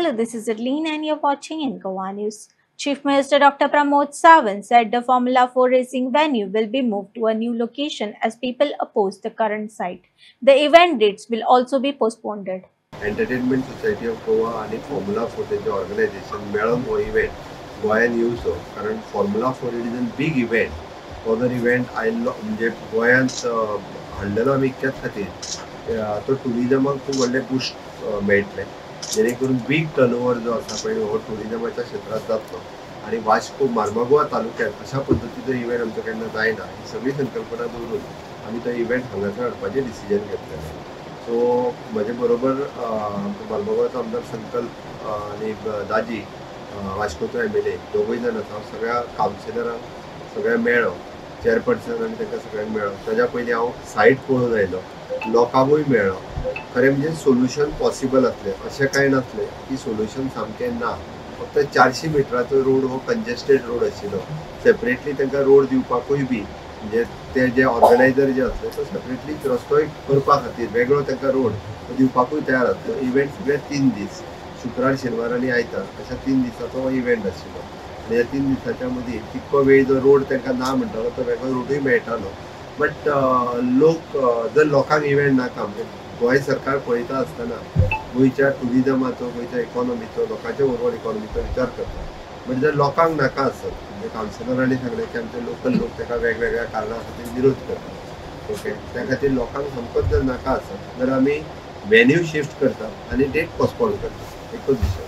Hello, this is Adeline and you're watching Incoa News. Chief Minister Dr. Pramod Sawant said the Formula 4 racing venue will be moved to a new location as people oppose the current site. The event dates will also be postponed. Entertainment society of Goa आणि formula 4 तेजे organisation मेळून हो event गोंयांत येवचो कारण formula 4 it is a big event. हो जर event आयिल्लो म्हणजे गोंयांत हाडलेलो आमी इतक्याच खातीर तो टुरिजमाक खूब व्हडलें बूस्ट मेळटलें जेणे करून बीग टर्नओवर जो आसा पळय हो टुरिजमाच्या क्षेत्रांत जातलो आणि वास्को मार्मागोवा तालुक्यांत अशा पद्दतीचो इव्हेंट आमचो केन्ना जायना ही सगळी संकल्पना दवरून आमी तो इव्हेंट हांगासर हाडपाचें डिसिजन घेतलेलें. सो म्हजे बरोबर मार्मागोवाचो आमदार संकल्प आनी दाजी वास्कोचो MLA दोगूय जाण आसा. सगळ्या कावन्सिलरांक सगळ्या मेळ्ळो, चेअरपर्सन आनी तांकां सगळ्यांक मेळ्ळो. ताज्या पयलीं हांव सायट पळोवन आयलो, लोकांकूय मेळ्ळो. खरें म्हणजे सोल्युशन पॉसिबल आसलें अशें कांय नासलें की सोल्युशन सामकें ना. फक्त 400 मिटराचो रोड हो कंजेस्टेड रोड आशिल्लो. सेपरेटली तांकां रोड दिवपाकूय बी म्हणजे ते जे ऑर्गनायझर जे असले तो सेपरेटली रस्तोय करपा खातीर वेगळो तांकां रोड दिवपाकूय तयार आसलो. इव्हेंट सगळे 3 दीस शुक्रार शेनवार आनी आयतार अशा 3 दिसाचो हो इव्हेंट आशिल्लो आनी ह्या 3 दिसाच्या मदीं तितको वेळ जो रोड तांकां ना म्हणटालो तो वेगळो रोडूय मेळटालो. बट लोक जर लोकांक इव्हेंट नाका म्हणजे गोंय सरकार पळयता आसतना गोंयच्या टुरिजमाचो गोंयच्या इकॉनॉमीचो लोकांच्या ओवरऑल इकॉनॉमीचो विचार करता. बट जर लोकांक नाका आसत म्हणजे कावन्सिलरांनी सांगलें की आमचे लोकल लोक ताका वेगवेगळ्या कारणां खातीर विरोध करतात. ओके, त्या खातीर लोकांक समकोच जर नाका आसत जाल्यार आमी वेन्यू शिफ्ट करतात आनी डेट पोस्टपोन करतात. एकूच विशय.